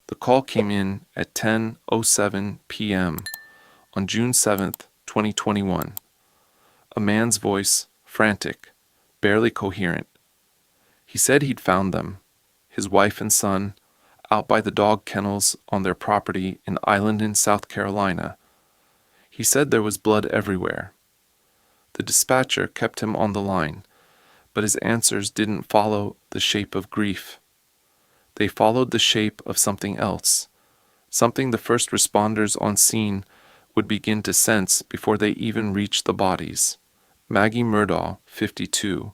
The call came in at 10:07 p.m. on June 7th, 2021. A man's voice, frantic, barely coherent. He said he'd found them, his wife and son, out by the dog kennels on their property in Islandton, South Carolina. He said there was blood everywhere. The dispatcher kept him on the line, but his answers didn't follow the shape of grief. They followed the shape of something else, something the first responders on scene would begin to sense before they even reached the bodies. Maggie Murdaugh, 52,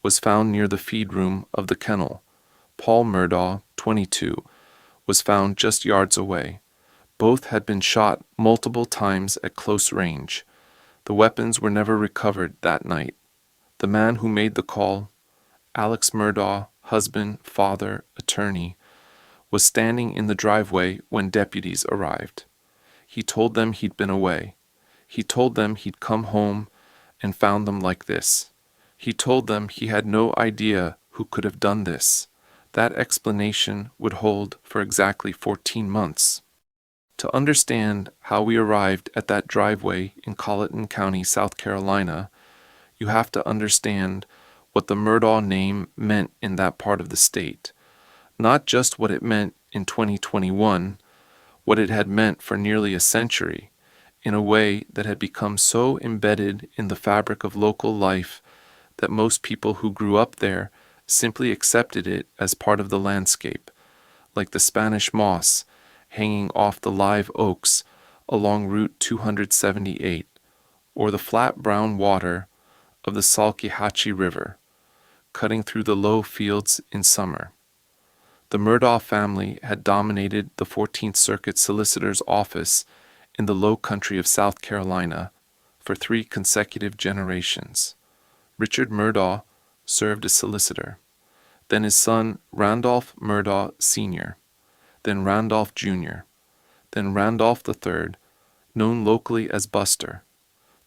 was found near the feed room of the kennel. Paul Murdaugh, 22, was found just yards away. Both had been shot multiple times at close range. The weapons were never recovered that night. The man who made the call, Alex Murdaugh, husband, father, attorney, was standing in the driveway when deputies arrived. He told them he'd been away. He told them he'd come home and found them like this. He told them he had no idea who could have done this. That explanation would hold for exactly 14 months. To understand how we arrived at that driveway in Colleton County, South Carolina, you have to understand what the Murdaugh name meant in that part of the state. Not just what it meant in 2021, what it had meant for nearly a century, in a way that had become so embedded in the fabric of local life that most people who grew up there simply accepted it as part of the landscape, like the Spanish moss hanging off the live oaks along Route 278, or the flat brown water of the Salkehatchie River, cutting through the low fields in summer. The Murdaugh family had dominated the 14th Circuit Solicitor's office in the low country of South Carolina for 3 consecutive generations. Richard Murdaugh served as solicitor, then his son Randolph Murdaugh Sr., then Randolph Jr., then Randolph III, known locally as Buster.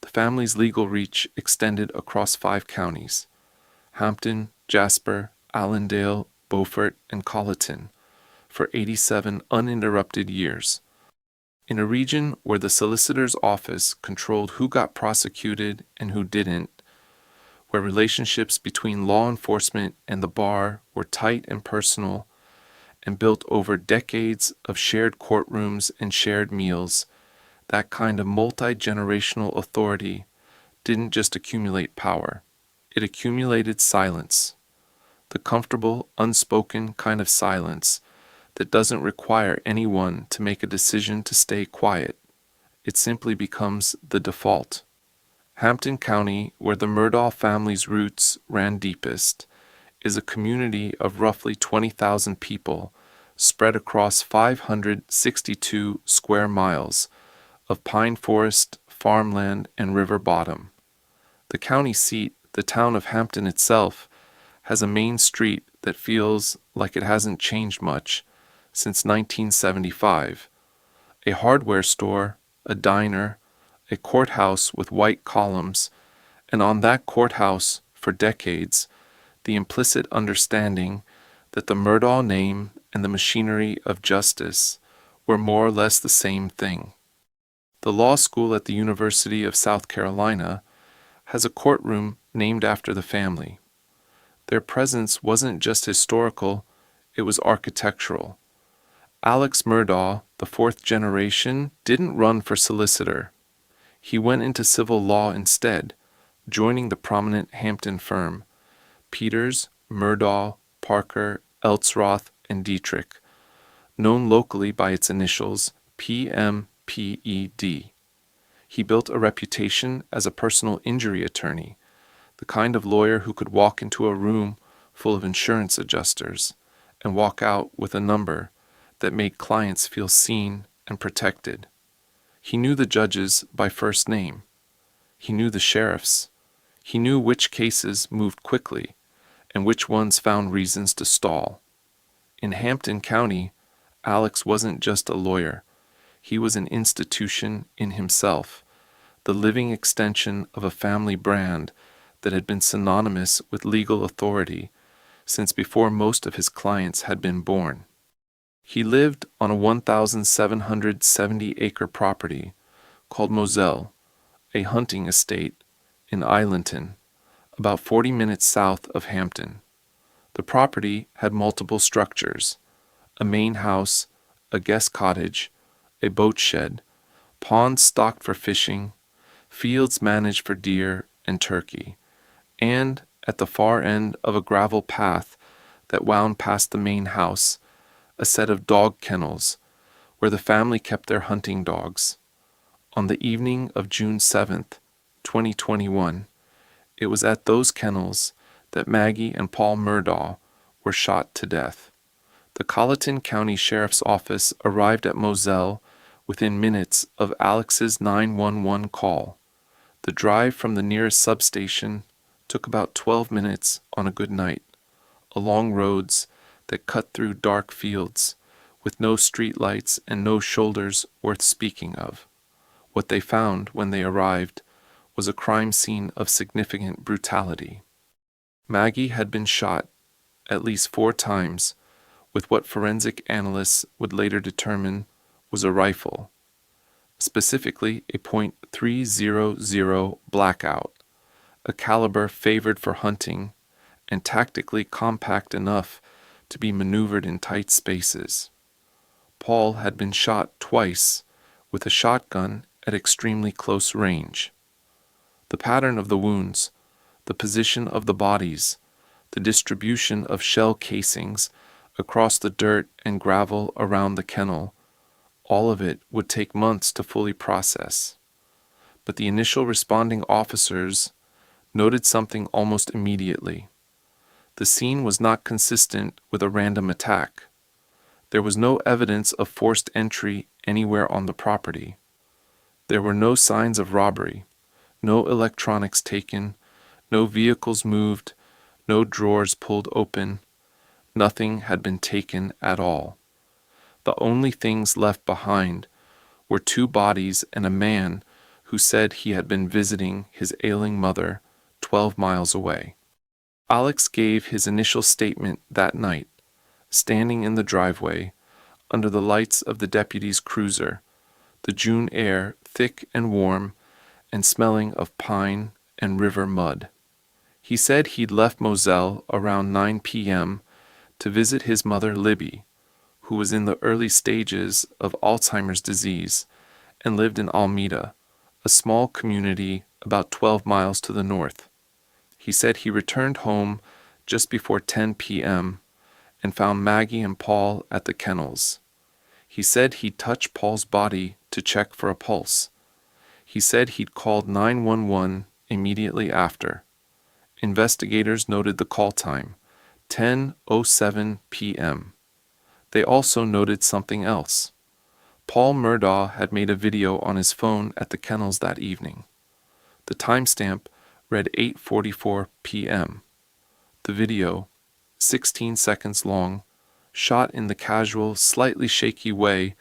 The family's legal reach extended across 5 counties: Hampton, Jasper, Allendale, Beaufort, and Colleton, for 87 uninterrupted years. In a region where the solicitor's office controlled who got prosecuted and who didn't, where relationships between law enforcement and the bar were tight and personal, and built over decades of shared courtrooms and shared meals, that kind of multi-generational authority didn't just accumulate power, it accumulated silence. The comfortable, unspoken kind of silence that doesn't require anyone to make a decision to stay quiet. It simply becomes the default. Hampton County, where the Murdaugh family's roots ran deepest, is a community of roughly 20,000 people spread across 562 square miles of pine forest, farmland, and river bottom. The county seat, the town of Hampton itself, has a main street that feels like it hasn't changed much since 1975. A hardware store, a diner, a courthouse with white columns, and on that courthouse, for decades, the implicit understanding that the Murdaugh name and the machinery of justice were more or less the same thing. The law school at the University of South Carolina has a courtroom named after the family. Their presence wasn't just historical, it was architectural. Alex Murdaugh, the 4th generation, didn't run for solicitor. He went into civil law instead, joining the prominent Hampton firm, Peters, Murdaugh, Parker, Eltsroth, and Dietrich, known locally by its initials PMPED. He built a reputation as a personal injury attorney, the kind of lawyer who could walk into a room full of insurance adjusters and walk out with a number that made clients feel seen and protected. He knew the judges by first name. He knew the sheriffs. He knew which cases moved quickly and which ones found reasons to stall. In Hampton County, Alex wasn't just a lawyer. He was an institution in himself, the living extension of a family brand that had been synonymous with legal authority since before most of his clients had been born. He lived on a 1,770-acre property called Moselle, a hunting estate in Islington, about 40 minutes south of Hampton. The property had multiple structures: a main house, a guest cottage, a boat shed, ponds stocked for fishing, fields managed for deer and turkey, and, at the far end of a gravel path that wound past the main house, a set of dog kennels where the family kept their hunting dogs. On the evening of June 7th, 2021, it was at those kennels that Maggie and Paul Murdaugh were shot to death. The Colleton County Sheriff's Office arrived at Moselle within minutes of Alex's 911 call. The drive from the nearest substation took about 12 minutes on a good night, along roads that cut through dark fields, with no street lights and no shoulders worth speaking of. What they found when they arrived was a crime scene of significant brutality. Maggie had been shot at least 4 times with what forensic analysts would later determine was a rifle, specifically a .300 Blackout, a caliber favored for hunting and tactically compact enough to be maneuvered in tight spaces. Paul had been shot twice with a shotgun at extremely close range. The pattern of the wounds, the position of the bodies, the distribution of shell casings across the dirt and gravel around the kennel, all of it would take months to fully process. But the initial responding officers noted something almost immediately. The scene was not consistent with a random attack. There was no evidence of forced entry anywhere on the property. There were no signs of robbery, no electronics taken, no vehicles moved, no drawers pulled open. Nothing had been taken at all. The only things left behind were 2 bodies and a man who said he had been visiting his ailing mother 12 miles away. Alex gave his initial statement that night, standing in the driveway, under the lights of the deputy's cruiser, the June air thick and warm and smelling of pine and river mud. He said he'd left Moselle around 9 p.m. to visit his mother Libby, who was in the early stages of Alzheimer's disease and lived in Almeda, a small community about 12 miles to the north. He said he returned home just before 10 p.m. and found Maggie and Paul at the kennels. He said he'd touched Paul's body to check for a pulse. He said he'd called 911 immediately after. Investigators noted the call time, 10:07 p.m. They also noted something else. Paul Murdaugh had made a video on his phone at the kennels that evening. The timestamp read 8:44 p.m. The video, 16 seconds long, shot in the casual, slightly shaky way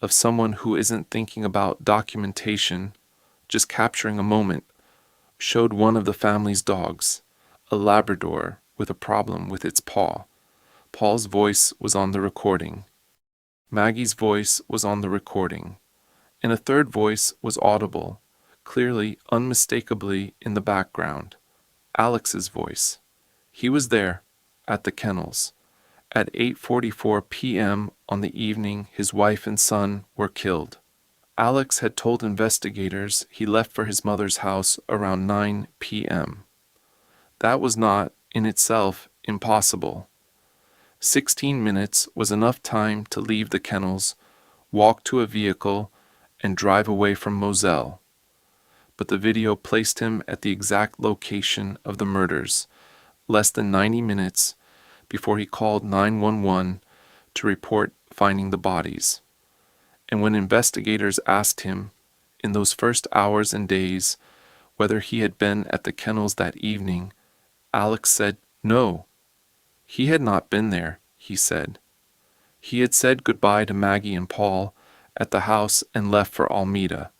of someone who isn't thinking about documentation, just capturing a moment, showed one of the family's dogs, a Labrador with a problem with its paw. Paul's voice was on the recording. Maggie's voice was on the recording. And a third voice was audible, clearly, unmistakably in the background. Alex's voice. He was there, at the kennels, at 8:44 p.m. on the evening his wife and son were killed. Alex had told investigators he left for his mother's house around 9 p.m. That was not, in itself, impossible. 16 minutes was enough time to leave the kennels, walk to a vehicle, and drive away from Moselle. But the video placed him at the exact location of the murders, less than 90 minutes before he called 911 to report finding the bodies. And when investigators asked him, in those first hours and days, whether he had been at the kennels that evening, Alex said no. He had not been there, he said. He had said goodbye to Maggie and Paul at the house and left for Almeda.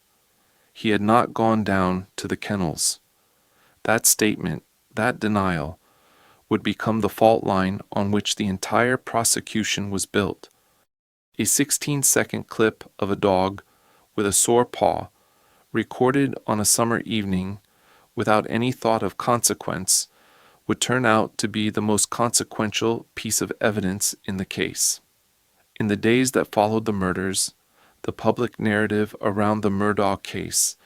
He had not gone down to the kennels. That statement, that denial, would become the fault line on which the entire prosecution was built. A 16-second clip of a dog with a sore paw, recorded on a summer evening without any thought of consequence, would turn out to be the most consequential piece of evidence in the case. In the days that followed the murders, the public narrative around the Murdaugh case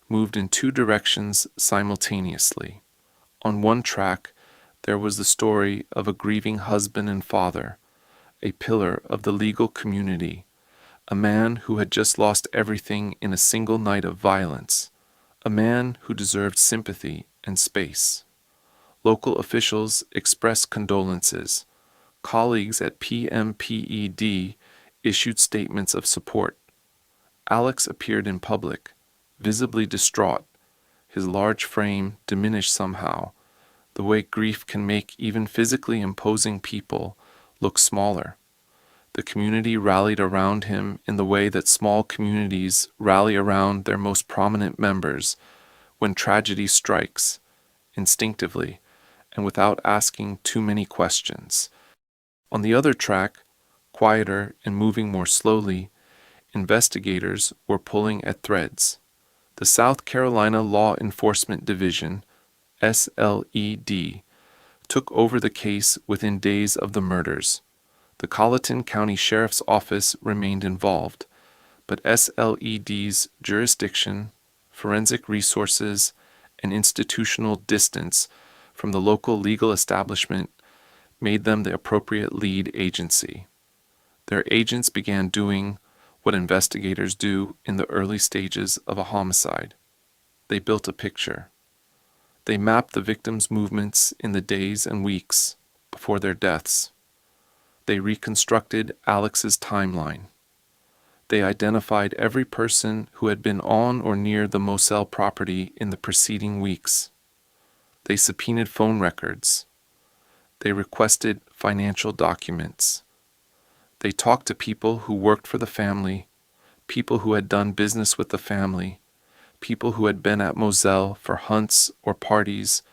moved in two directions simultaneously. On one track, there was the story of a grieving husband and father, a pillar of the legal community, a man who had just lost everything in a single night of violence, a man who deserved sympathy and space. Local officials expressed condolences. Colleagues at PMPED issued statements of support. Alex appeared in public, visibly distraught, his large frame diminished somehow, the way grief can make even physically imposing people look smaller. The community rallied around him in the way that small communities rally around their most prominent members when tragedy strikes, instinctively, and without asking too many questions. On the other track, quieter and moving more slowly, investigators were pulling at threads. The South Carolina Law Enforcement Division, SLED, took over the case within days of the murders. The Colleton County Sheriff's Office remained involved, but SLED's jurisdiction, forensic resources, and institutional distance from the local legal establishment made them the appropriate lead agency. Their agents began doing what investigators do in the early stages of a homicide. They built a picture. They mapped the victims' movements in the days and weeks before their deaths. They reconstructed Alex's timeline. They identified every person who had been on or near the Moselle property in the preceding weeks. They subpoenaed phone records. They requested financial documents. They talked to people who worked for the family, people who had done business with the family, people who had been at Moselle for hunts or parties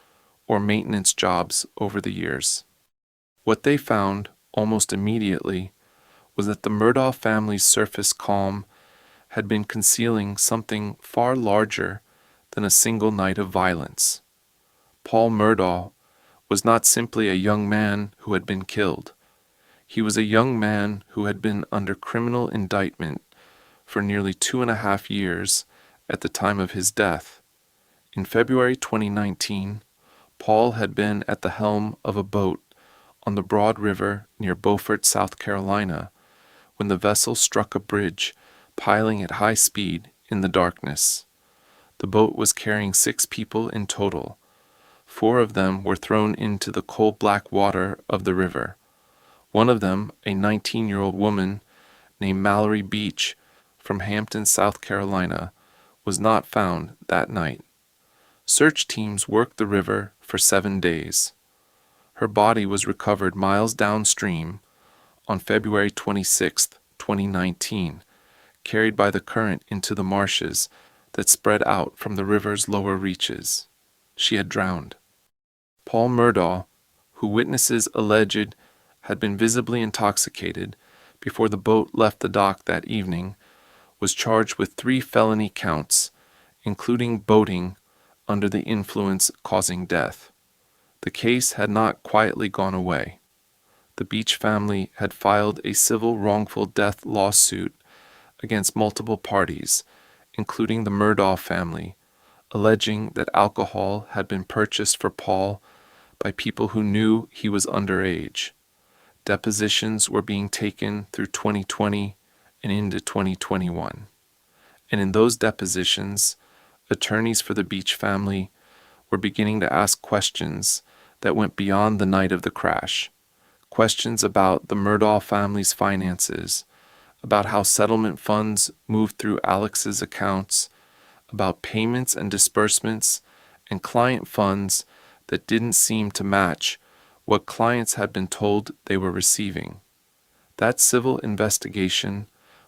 or maintenance jobs over the years. What they found, almost immediately, was that the Murdaugh family's surface calm had been concealing something far larger than a single night of violence. Paul Murdaugh was not simply a young man who had been killed. He was a young man who had been under criminal indictment for nearly 2.5 years at the time of his death. In February 2019, Paul had been at the helm of a boat on the Broad River near Beaufort, South Carolina, when the vessel struck a bridge, piling at high speed in the darkness. The boat was carrying 6 people in total. 4 of them were thrown into the coal-black water of the river. One of them, a 19-year-old woman named Mallory Beach from Hampton, South Carolina, was not found that night. Search teams worked the river for 7 days. Her body was recovered miles downstream on February 26, 2019, carried by the current into the marshes that spread out from the river's lower reaches. She had drowned. Paul Murdaugh, who witnesses alleged had been visibly intoxicated before the boat left the dock that evening, was charged with 3 felony counts, including boating under the influence causing death. The case had not quietly gone away. The Beach family had filed a civil wrongful death lawsuit against multiple parties, including the Murdaugh family, alleging that alcohol had been purchased for Paul by people who knew he was underage. Depositions were being taken through 2020 and into 2021. And in those depositions, attorneys for the Beach family were beginning to ask questions that went beyond the night of the crash. Questions about the Murdaugh family's finances, about how settlement funds moved through Alex's accounts, about payments and disbursements and client funds that didn't seem to match what clients had been told they were receiving. That civil investigation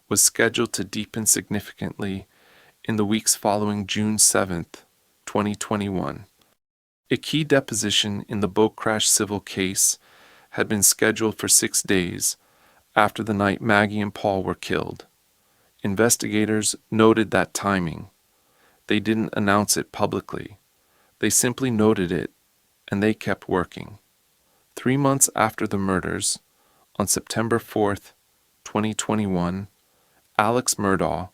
was scheduled to deepen significantly in the weeks following June 7th, 2021. A key deposition in the boat crash civil case had been scheduled for 6 days after the night Maggie and Paul were killed. Investigators noted that timing. They didn't announce it publicly. They simply noted it, and they kept working. 3 months after the murders, on September 4th, 2021, Alex Murdaugh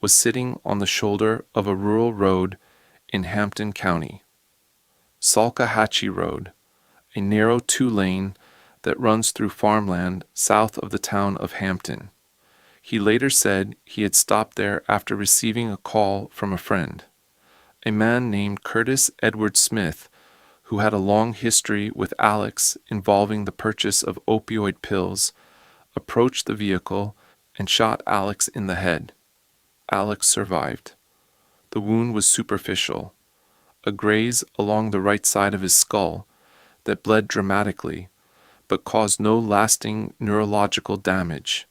was sitting on the shoulder of a rural road in Hampton County. Salkehatchie Road, a narrow 2-lane that runs through farmland south of the town of Hampton. He later said he had stopped there after receiving a call from a friend. A man named Curtis Edward Smith, who had a long history with Alex involving the purchase of opioid pills, approached the vehicle and shot Alex in the head. Alex survived. The wound was superficial, a graze along the right side of his skull that bled dramatically, but caused no lasting neurological damage.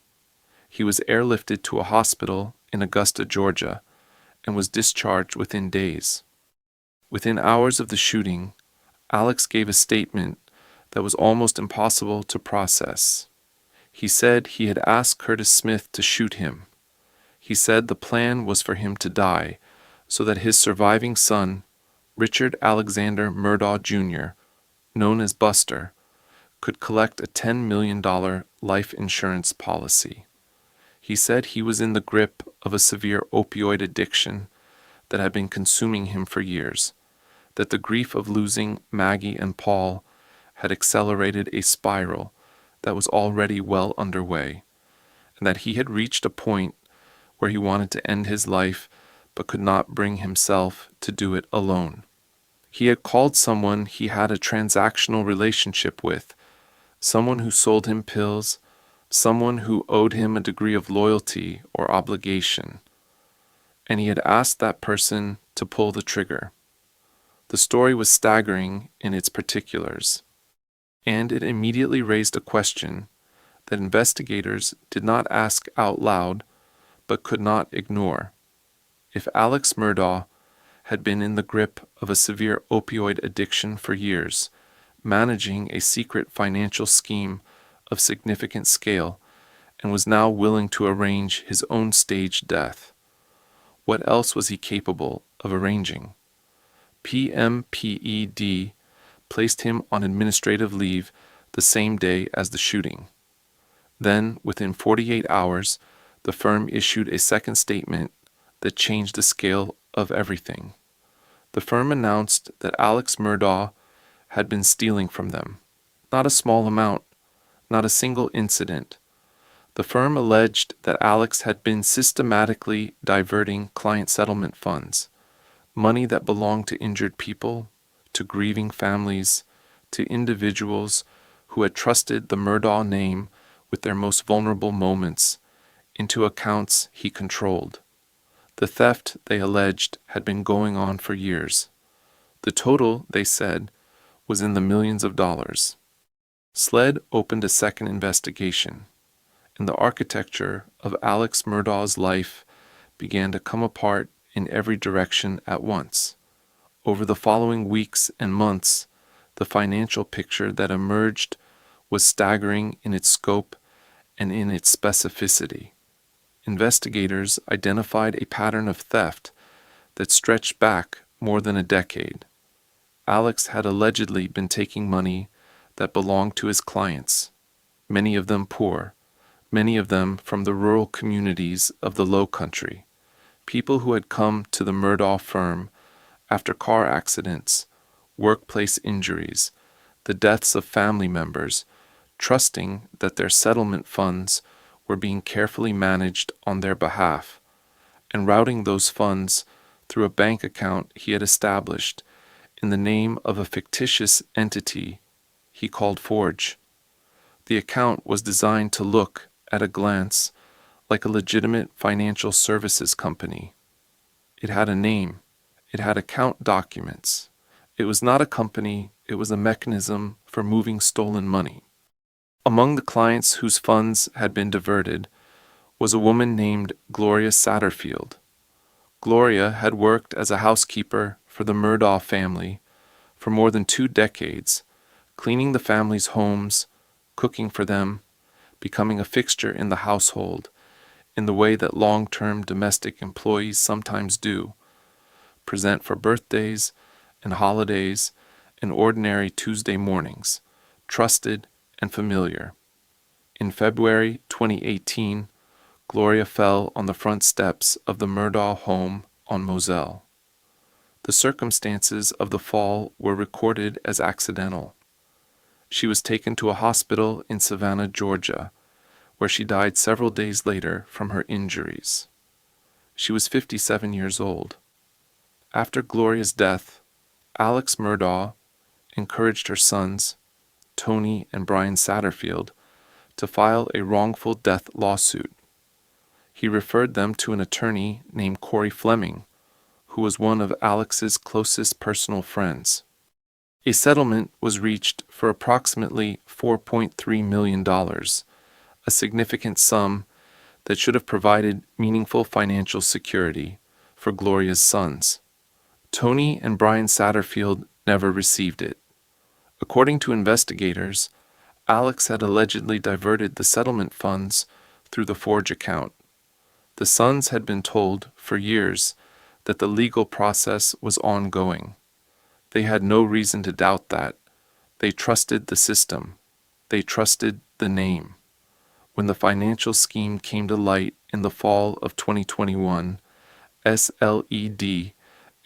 He was airlifted to a hospital in Augusta, Georgia, and was discharged within days. Within hours of the shooting, Alex gave a statement that was almost impossible to process. He said he had asked Curtis Smith to shoot him. He said the plan was for him to die so that his surviving son, Richard Alexander Murdaugh Jr., known as Buster, could collect a $10 million life insurance policy. He said he was in the grip of a severe opioid addiction that had been consuming him for years, that the grief of losing Maggie and Paul had accelerated a spiral that was already well underway, and that he had reached a point where he wanted to end his life but could not bring himself to do it alone. He had called someone he had a transactional relationship with, someone who sold him pills, someone who owed him a degree of loyalty or obligation, and he had asked that person to pull the trigger. The story was staggering in its particulars, and it immediately raised a question that investigators did not ask out loud but could not ignore. If Alex Murdaugh had been in the grip of a severe opioid addiction for years, managing a secret financial scheme of significant scale, and was now willing to arrange his own staged death, what else was he capable of arranging? PMPED placed him on administrative leave the same day as the shooting. Then, within 48 hours, the firm issued a second statement that changed the scale of everything. The firm announced that Alex Murdaugh had been stealing from them. Not a small amount, not a single incident. The firm alleged that Alex had been systematically diverting client settlement funds, money that belonged to injured people, to grieving families, to individuals who had trusted the Murdaugh name with their most vulnerable moments, into accounts he controlled. The theft, they alleged, had been going on for years. The total, they said, was in the millions of dollars. SLED opened a second investigation, and the architecture of Alex Murdaugh's life began to come apart in every direction at once. Over the following weeks and months, the financial picture that emerged was staggering in its scope and in its specificity. Investigators identified a pattern of theft that stretched back more than a decade. Alex had allegedly been taking money that belonged to his clients, many of them poor, many of them from the rural communities of the Low Country, people who had come to the Murdaugh firm after car accidents, workplace injuries, the deaths of family members, trusting that their settlement funds were being carefully managed on their behalf, and routing those funds through a bank account he had established in the name of a fictitious entity he called Forge. The account was designed to look, at a glance, like a legitimate financial services company. It had a name. It had account documents. It was not a company, it was a mechanism for moving stolen money. Among the clients whose funds had been diverted was a woman named Gloria Satterfield. Gloria had worked as a housekeeper for the Murdaugh family for more than 2 decades, cleaning the family's homes, cooking for them, becoming a fixture in the household in the way that long-term domestic employees sometimes do, present for birthdays and holidays and ordinary Tuesday mornings, trusted and familiar. In February 2018, Gloria fell on the front steps of the Murdaugh home on Moselle. The circumstances of the fall were recorded as accidental. She was taken to a hospital in Savannah, Georgia, where she died several days later from her injuries. She was 57 years old. After Gloria's death, Alex Murdaugh encouraged her sons, Tony and Brian Satterfield, to file a wrongful death lawsuit. He referred them to an attorney named Corey Fleming, who was one of Alex's closest personal friends. A settlement was reached for approximately $4.3 million, a significant sum that should have provided meaningful financial security for Gloria's sons. Tony and Brian Satterfield never received it. According to investigators, Alex had allegedly diverted the settlement funds through the Forge account. The sons had been told for years that the legal process was ongoing. They had no reason to doubt that. They trusted the system. They trusted the name. When the financial scheme came to light in the fall of 2021, SLED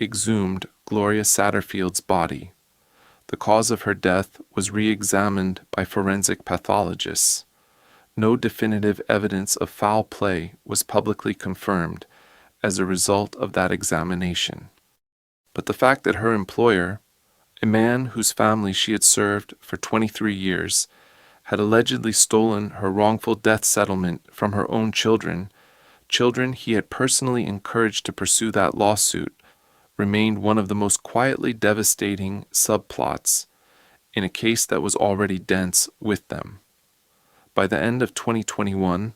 exhumed Gloria Satterfield's body. The cause of her death was re-examined by forensic pathologists. No definitive evidence of foul play was publicly confirmed as a result of that examination. But the fact that her employer, a man whose family she had served for 23 years, had allegedly stolen her wrongful death settlement from her own children he had personally encouraged to pursue that lawsuit, remained one of the most quietly devastating subplots in a case that was already dense with them. By the end of 2021,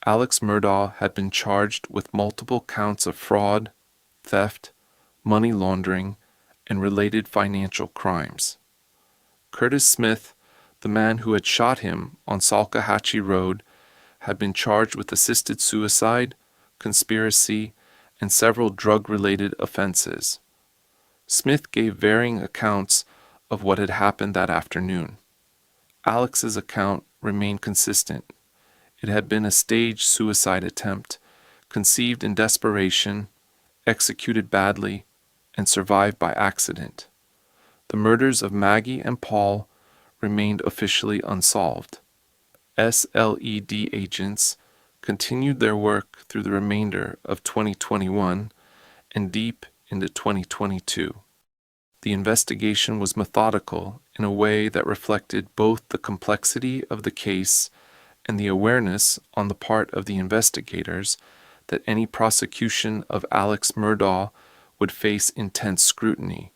Alex Murdaugh had been charged with multiple counts of fraud, theft, money laundering, and related financial crimes. Curtis Smith, the man who had shot him on Salkehatchie Road, had been charged with assisted suicide, conspiracy, and several drug-related offenses. Smith gave varying accounts of what had happened that afternoon. Alex's account remained consistent. It had been a staged suicide attempt, conceived in desperation, executed badly, and survived by accident. The murders of Maggie and Paul remained officially unsolved. SLED agents continued their work through the remainder of 2021 and deep into 2022. The investigation was methodical in a way that reflected both the complexity of the case and the awareness on the part of the investigators that any prosecution of Alex Murdaugh would face intense scrutiny.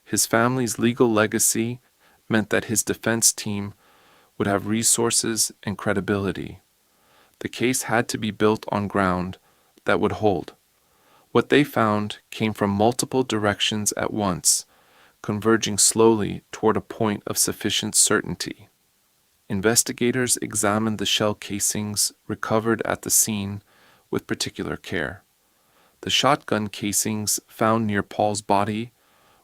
His family's legal legacy meant that his defense team would have resources and credibility. The case had to be built on ground that would hold. What they found came from multiple directions at once, converging slowly toward a point of sufficient certainty. Investigators examined the shell casings recovered at the scene with particular care. The shotgun casings found near Paul's body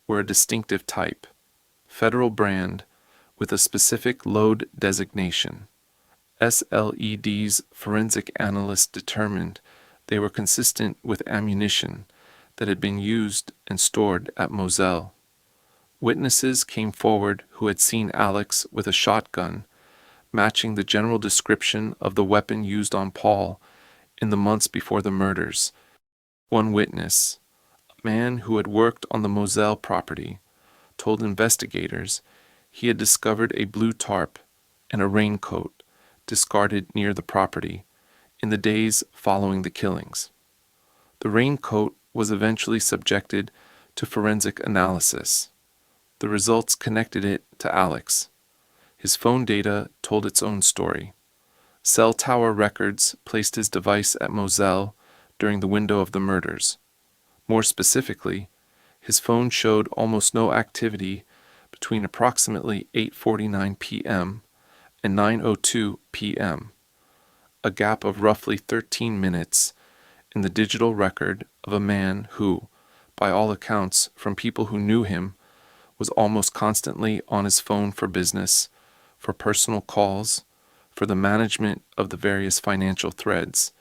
were a distinctive type, federal brand, with a specific load designation. SLED's forensic analysts determined they were consistent with ammunition that had been used and stored at Moselle. Witnesses came forward who had seen Alex with a shotgun, matching the general description of the weapon used on Paul in the months before the murders. One witness, a man who had worked on the Moselle property, told investigators he had discovered a blue tarp and a raincoat discarded near the property in the days following the killings. The raincoat was eventually subjected to forensic analysis. The results connected it to Alex. His phone data told its own story. Cell tower records placed his device at Moselle during the window of the murders. More specifically, his phone showed almost no activity between approximately 8:49 p.m. and 9:02 p.m. a gap of roughly 13 minutes in the digital record of a man who, by all accounts from people who knew him, was almost constantly on his phone for business, for personal calls, for the management of the various financial threads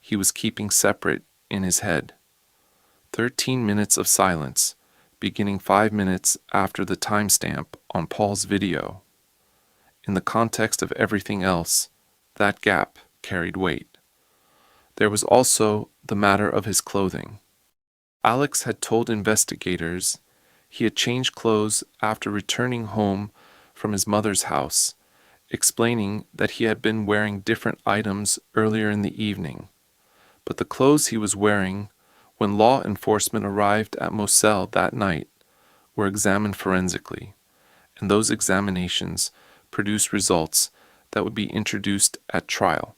he was keeping separate in his head. 13 minutes of silence, beginning 5 minutes after the timestamp on Paul's video. In the context of everything else, that gap carried weight. There was also the matter of his clothing. Alex had told investigators he had changed clothes after returning home from his mother's house, explaining that he had been wearing different items earlier in the evening. But the clothes he was wearing when law enforcement arrived at Moselle that night were examined forensically, and those examinations produced results that would be introduced at trial.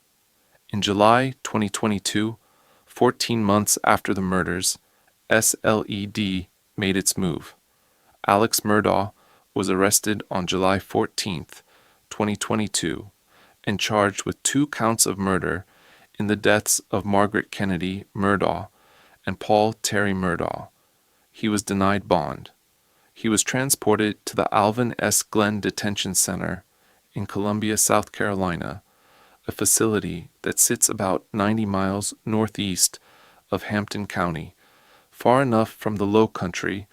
In July 2022, 14 months after the murders, SLED made its move. Alex Murdaugh was arrested on July 14, 2022, and charged with 2 counts of murder in the deaths of Margaret Kennedy Murdaugh and Paul Terry Murdaugh. He was denied bond. He was transported to the Alvin S. Glenn Detention Center in Columbia, South Carolina, a facility that sits about 90 miles northeast of Hampton County, far enough from the Low Country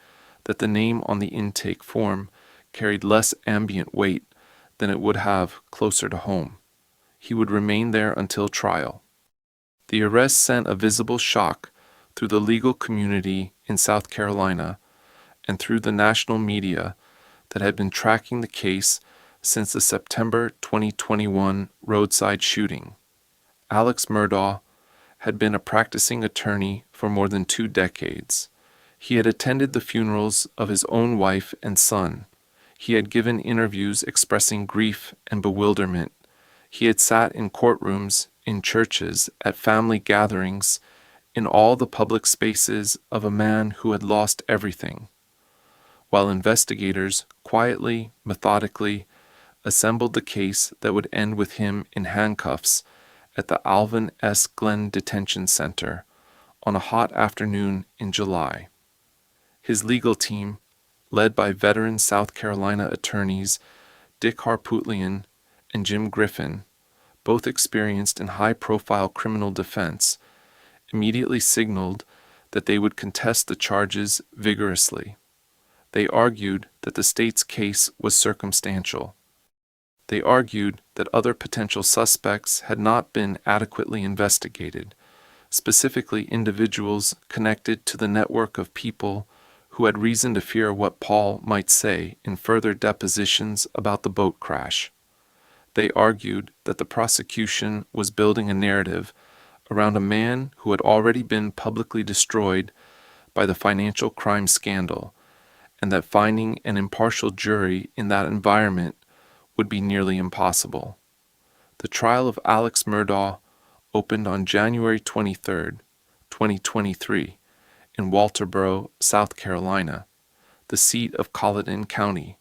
that the name on the intake form carried less ambient weight than it would have closer to home. He would remain there until trial. The arrest sent a visible shock through the legal community in South Carolina and through the national media that had been tracking the case since the September 2021 roadside shooting. Alex Murdaugh had been a practicing attorney for more than 2 decades. He had attended the funerals of his own wife and son. He had given interviews expressing grief and bewilderment. He had sat in courtrooms, in churches, at family gatherings, in all the public spaces of a man who had lost everything. While investigators quietly, methodically, assembled the case that would end with him in handcuffs at the Alvin S. Glenn Detention Center on a hot afternoon in July. His legal team, led by veteran South Carolina attorneys Dick Harpootlian and Jim Griffin, both experienced in high-profile criminal defense, immediately signaled that they would contest the charges vigorously. They argued that the state's case was circumstantial. They argued that other potential suspects had not been adequately investigated, specifically individuals connected to the network of people who had reason to fear what Paul might say in further depositions about the boat crash. They argued that the prosecution was building a narrative around a man who had already been publicly destroyed by the financial crime scandal, and that finding an impartial jury in that environment would be nearly impossible. The trial of Alex Murdaugh opened on January 23, 2023, in Walterboro, South Carolina, the seat of Colleton County,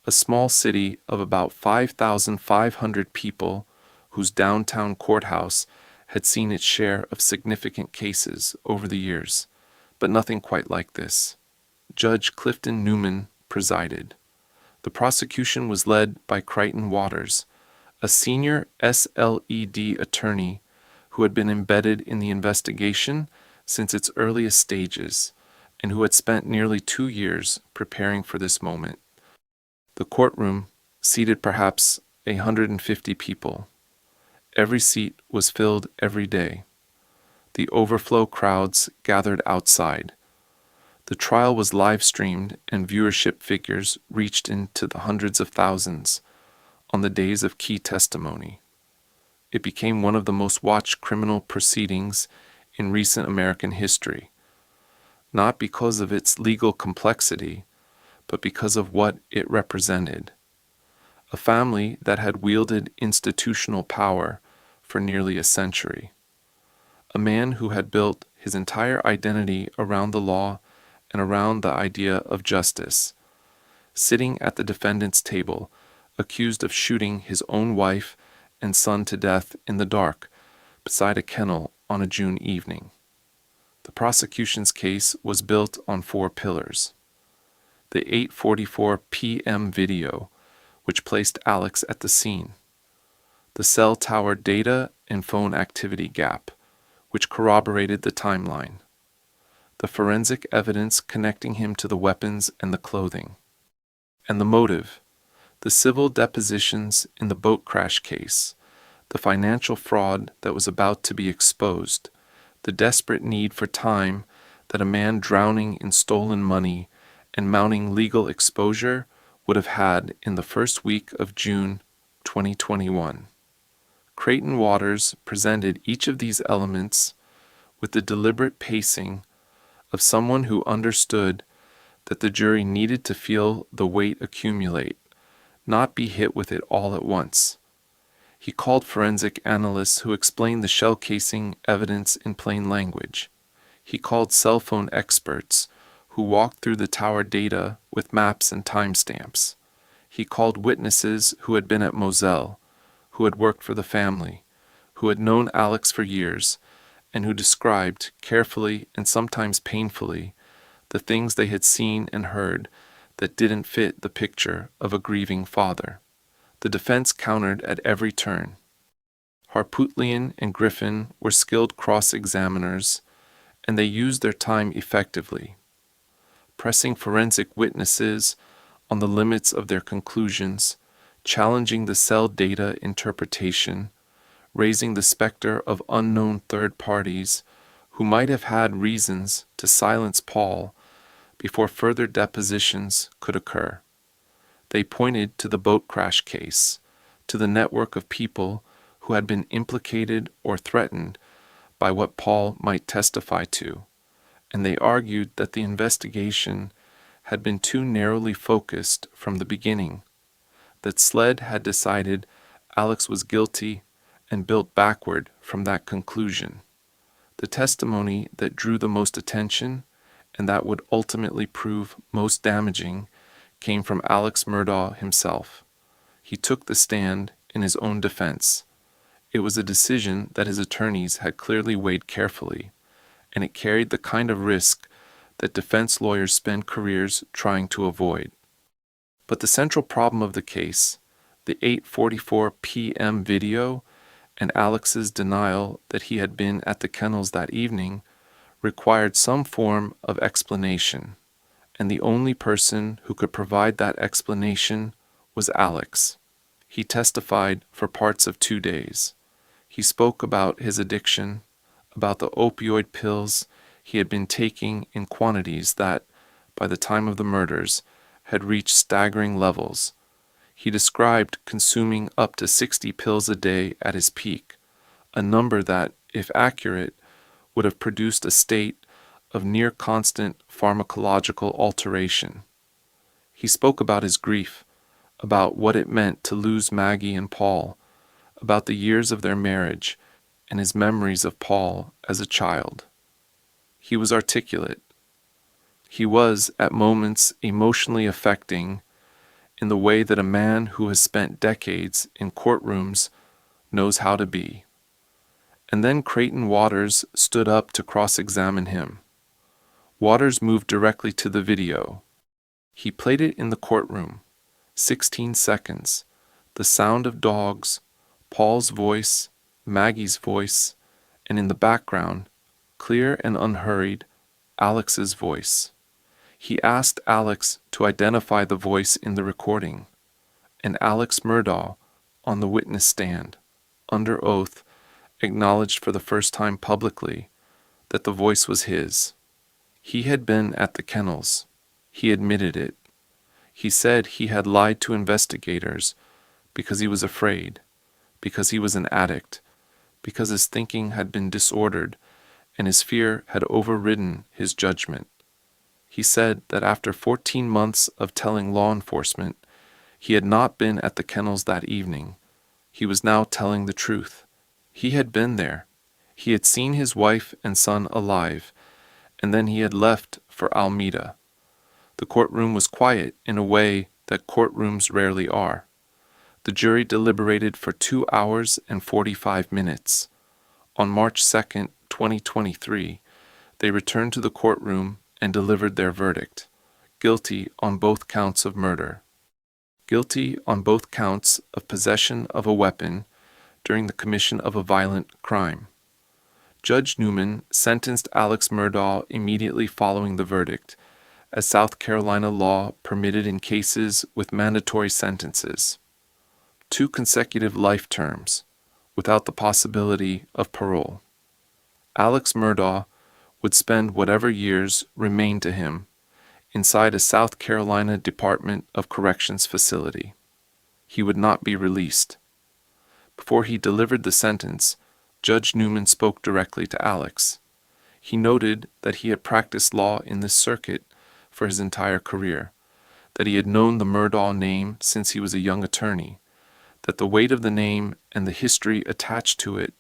a small city of about 5,500 people whose downtown courthouse had seen its share of significant cases over the years, but nothing quite like this. Judge Clifton Newman presided. The prosecution was led by Crichton Waters, a senior SLED attorney who had been embedded in the investigation since its earliest stages and who had spent nearly 2 years preparing for this moment. The courtroom seated perhaps 150 people. Every seat was filled every day. The overflow crowds gathered outside. The trial was live-streamed and viewership figures reached into the hundreds of thousands on the days of key testimony. It became one of the most watched criminal proceedings in recent American history, not because of its legal complexity, but because of what it represented. A family that had wielded institutional power for nearly a century. A man who had built his entire identity around the law and around the idea of justice, sitting at the defendant's table, accused of shooting his own wife and son to death in the dark beside a kennel on a June evening. The prosecution's case was built on 4 pillars. The 8:44 p.m. video, which placed Alex at the scene. The cell tower data and phone activity gap, which corroborated the timeline. The forensic evidence connecting him to the weapons and the clothing. And the motive, the civil depositions in the boat crash case, the financial fraud that was about to be exposed, the desperate need for time that a man drowning in stolen money and mounting legal exposure would have had in the first week of June 2021. Creighton Waters presented each of these elements with the deliberate pacing of someone who understood that the jury needed to feel the weight accumulate, not be hit with it all at once. He called forensic analysts who explained the shell casing evidence in plain language. He called cellphone experts who walked through the tower data with maps and timestamps. He called witnesses who had been at Moselle, who had worked for the family, who had known Alex for years, and who described, carefully and sometimes painfully, the things they had seen and heard that didn't fit the picture of a grieving father. The defense countered at every turn. Harpootlian and Griffin were skilled cross-examiners, and they used their time effectively, pressing forensic witnesses on the limits of their conclusions, challenging the cell data interpretation, raising the specter of unknown third parties who might have had reasons to silence Paul before further depositions could occur. They pointed to the boat crash case, to the network of people who had been implicated or threatened by what Paul might testify to, and they argued that the investigation had been too narrowly focused from the beginning, that SLED had decided Alex was guilty and built backward from that conclusion. The testimony that drew the most attention and that would ultimately prove most damaging came from Alex Murdaugh himself. He took the stand in his own defense. It was a decision that his attorneys had clearly weighed carefully, and it carried the kind of risk that defense lawyers spend careers trying to avoid. But the central problem of the case, the 8:44 p.m. video and Alex's denial that he had been at the kennels that evening, required some form of explanation, and the only person who could provide that explanation was Alex. He testified for parts of 2 days. He spoke about his addiction, about the opioid pills he had been taking in quantities that, by the time of the murders, had reached staggering levels. He described consuming up to 60 pills a day at his peak, a number that, if accurate, would have produced a state of near constant pharmacological alteration. He spoke about his grief, about what it meant to lose Maggie and Paul, about the years of their marriage, and his memories of Paul as a child. He was articulate. He was, at moments, emotionally affecting in the way that a man who has spent decades in courtrooms knows how to be. And then Creighton Waters stood up to cross-examine him. Waters moved directly to the video. He played it in the courtroom, 16 seconds, the sound of dogs, Paul's voice, Maggie's voice, and in the background, clear and unhurried, Alex's voice. He asked Alex to identify the voice in the recording, and Alex Murdaugh, on the witness stand, under oath, acknowledged for the first time publicly that the voice was his. He had been at the kennels. He admitted it. He said he had lied to investigators because he was afraid, because he was an addict, because his thinking had been disordered and his fear had overridden his judgment. He said that after 14 months of telling law enforcement he had not been at the kennels that evening, he was now telling the truth. He had been there. He had seen his wife and son alive, and then he had left for Alameda. The courtroom was quiet in a way that courtrooms rarely are. The jury deliberated for 2 hours and 45 minutes. On March 2, 2023, they returned to the courtroom and delivered their verdict: guilty on both counts of murder. Guilty on both counts of possession of a weapon during the commission of a violent crime. Judge Newman sentenced Alex Murdaugh immediately following the verdict, as South Carolina law permitted in cases with mandatory sentences. 2 consecutive life terms, without the possibility of parole. Alex Murdaugh would spend whatever years remained to him inside a South Carolina Department of Corrections facility. He would not be released. Before he delivered the sentence, Judge Newman spoke directly to Alex. He noted that he had practiced law in this circuit for his entire career, that he had known the Murdaugh name since he was a young attorney, that the weight of the name and the history attached to it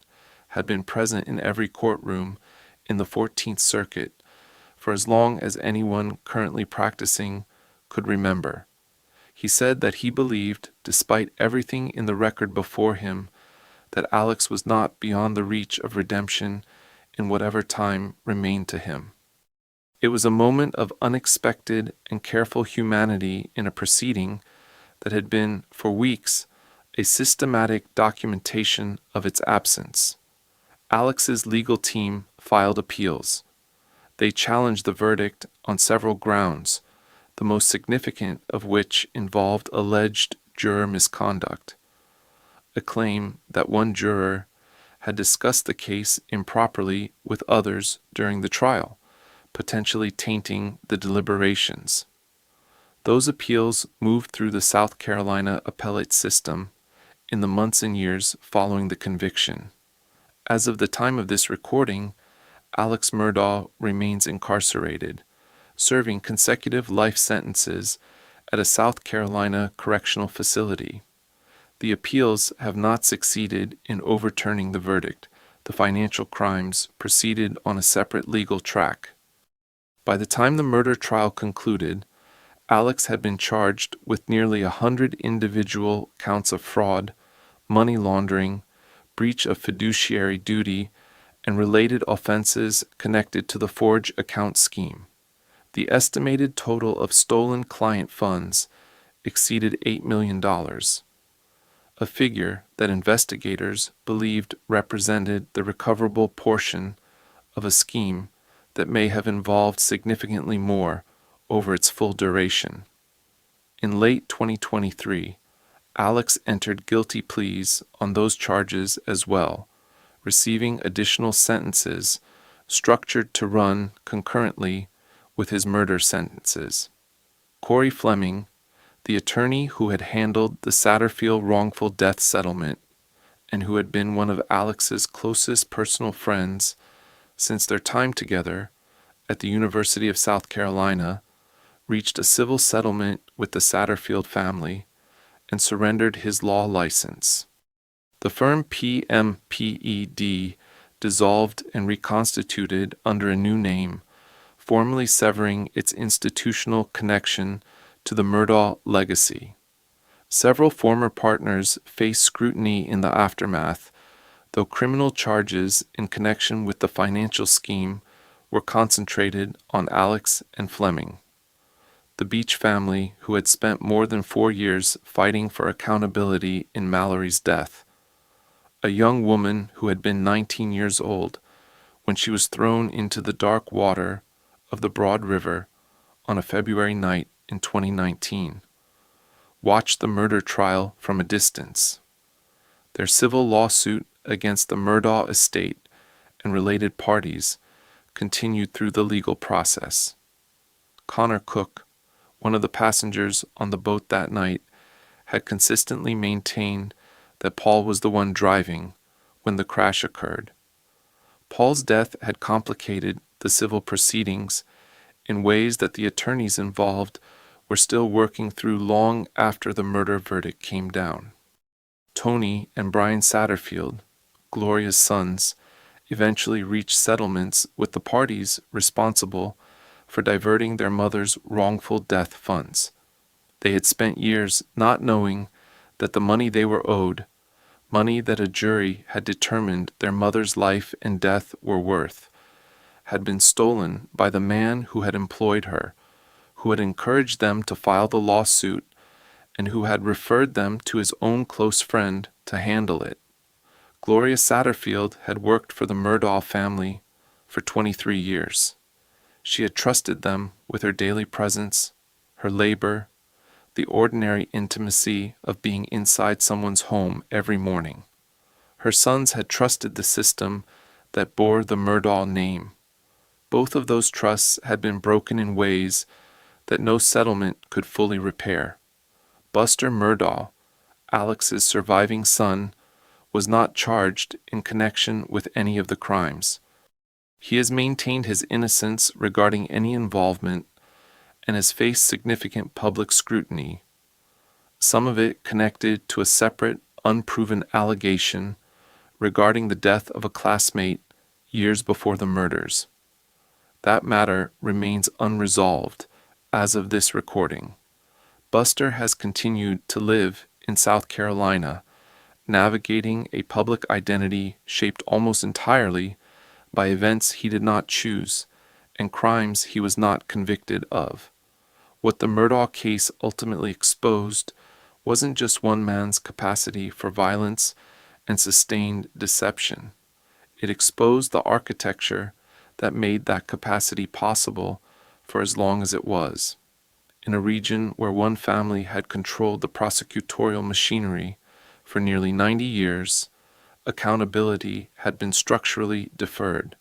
had been present in every courtroom in the 14th Circuit for as long as anyone currently practicing could remember. He said that he believed, despite everything in the record before him, that Alex was not beyond the reach of redemption in whatever time remained to him. It was a moment of unexpected and careful humanity in a proceeding that had been, for weeks, a systematic documentation of its absence. Alex's legal team filed appeals. They challenged the verdict on several grounds, the most significant of which involved alleged juror misconduct, a claim that one juror had discussed the case improperly with others during the trial, potentially tainting the deliberations. Those appeals moved through the South Carolina appellate system in the months and years following the conviction. As of the time of this recording, Alex Murdaugh remains incarcerated, serving consecutive life sentences at a South Carolina correctional facility. The appeals have not succeeded in overturning the verdict. The financial crimes proceeded on a separate legal track. By the time the murder trial concluded, Alex had been charged with nearly 100 individual counts of fraud, money laundering, breach of fiduciary duty, and related offenses connected to the forged account scheme. The estimated total of stolen client funds exceeded $8 million, a figure that investigators believed represented the recoverable portion of a scheme that may have involved significantly more over its full duration. In late 2023, Alex entered guilty pleas on those charges as well, receiving additional sentences structured to run concurrently with his murder sentences. Corey Fleming, the attorney who had handled the Satterfield wrongful death settlement and who had been one of Alex's closest personal friends since their time together at the University of South Carolina, reached a civil settlement with the Satterfield family and surrendered his law license. The firm PMPED dissolved and reconstituted under a new name, formally severing its institutional connection to the Murdaugh legacy. Several former partners faced scrutiny in the aftermath, though criminal charges in connection with the financial scheme were concentrated on Alex and Fleming, the Beach family who had spent more than 4 years fighting for accountability in Mallory's death, a young woman who had been 19 years old when she was thrown into the dark water of the Broad River on a February night in 2019. Watched the murder trial from a distance. Their civil lawsuit against the Murdaugh estate and related parties continued through the legal process. Connor Cook, one of the passengers on the boat that night, had consistently maintained that Paul was the one driving when the crash occurred. Paul's death had complicated the civil proceedings in ways that the attorneys involved were still working through long after the murder verdict came down. Tony and Brian Satterfield, Gloria's sons, eventually reached settlements with the parties responsible for diverting their mother's wrongful death funds. They had spent years not knowing that the money they were owed money that a jury had determined their mother's life and death were worth, had been stolen by the man who had employed her, who had encouraged them to file the lawsuit, and who had referred them to his own close friend to handle it. Gloria Satterfield had worked for the Murdaugh family for 23 years. She had trusted them with her daily presence, her labor, the ordinary intimacy of being inside someone's home every morning. Her sons had trusted the system that bore the Murdaugh name. Both of those trusts had been broken in ways that no settlement could fully repair. Buster Murdaugh, Alex's surviving son, was not charged in connection with any of the crimes. He has maintained his innocence regarding any involvement and has faced significant public scrutiny, some of it connected to a separate, unproven allegation regarding the death of a classmate years before the murders. That matter remains unresolved as of this recording. Buster has continued to live in South Carolina, navigating a public identity shaped almost entirely by events he did not choose and crimes he was not convicted of. What the Murdaugh case ultimately exposed wasn't just one man's capacity for violence and sustained deception. It exposed the architecture that made that capacity possible for as long as it was. In a region where one family had controlled the prosecutorial machinery for nearly 90 years, accountability had been structurally deferred,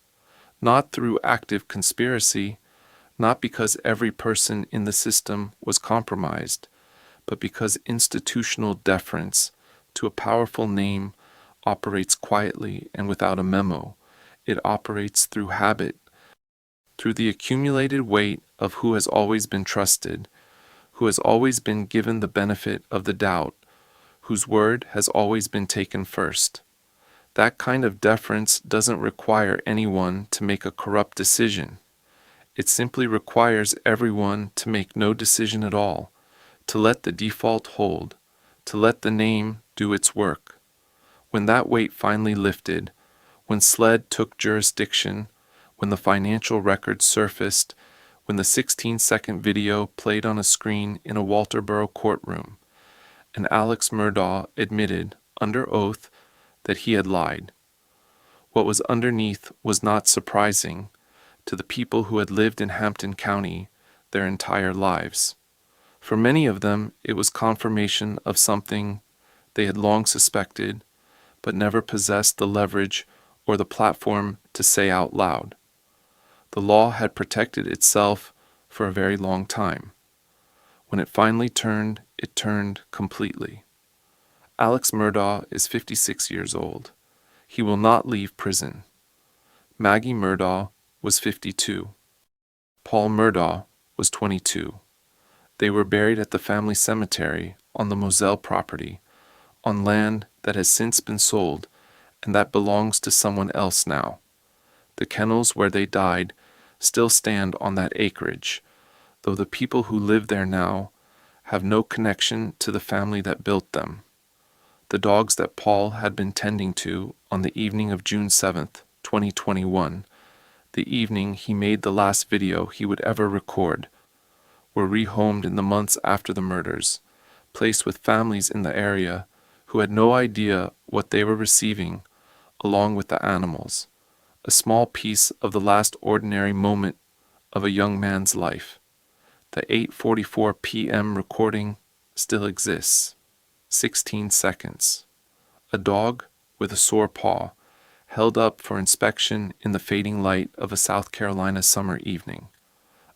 not through active conspiracy, not because every person in the system was compromised, but because institutional deference to a powerful name operates quietly and without a memo. It operates through habit, through the accumulated weight of who has always been trusted, who has always been given the benefit of the doubt, whose word has always been taken first. That kind of deference doesn't require anyone to make a corrupt decision. It simply requires everyone to make no decision at all, to let the default hold, to let the name do its work. When that weight finally lifted, when SLED took jurisdiction, when the financial records surfaced, when the 16-second video played on a screen in a Walterboro courtroom, and Alex Murdaugh admitted, under oath, that he had lied. What was underneath was not surprising to the people who had lived in Hampton County their entire lives. For many of them, it was confirmation of something they had long suspected, but never possessed the leverage or the platform to say out loud. The law had protected itself for a very long time. When it finally turned, it turned completely. Alex Murdaugh is 56 years old. He will not leave prison. Maggie Murdaugh was 52. Paul Murdaugh was 22. They were buried at the family cemetery on the Moselle property, on land that has since been sold and that belongs to someone else now. The kennels where they died still stand on that acreage, though the people who live there now have no connection to the family that built them. The dogs that Paul had been tending to on the evening of June 7th, 2021, the evening he made the last video he would ever record, were rehomed in the months after the murders, placed with families in the area who had no idea what they were receiving, along with the animals, a small piece of the last ordinary moment of a young man's life. The 8:44 p.m. recording still exists. 16 seconds. A dog with a sore paw, held up for inspection in the fading light of a South Carolina summer evening.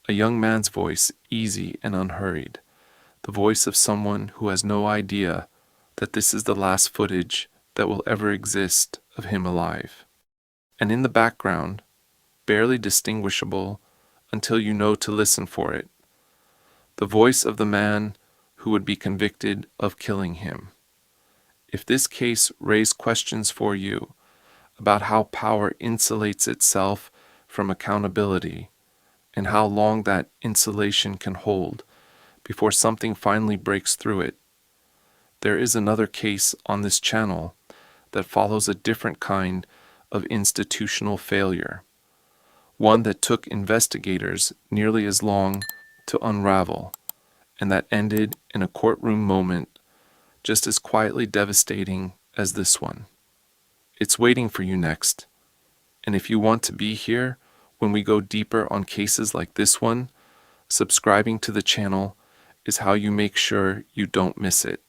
A young man's voice, easy and unhurried. The voice of someone who has no idea that this is the last footage that will ever exist of him alive. And in the background, barely distinguishable until you know to listen for it, the voice of the man who would be convicted of killing him. If this case raised questions for you about how power insulates itself from accountability and how long that insulation can hold before something finally breaks through it, there is another case on this channel that follows a different kind of institutional failure, one that took investigators nearly as long to unravel, and that ended in a courtroom moment just as quietly devastating as this one. It's waiting for you next, and if you want to be here when we go deeper on cases like this one, subscribing to the channel is how you make sure you don't miss it.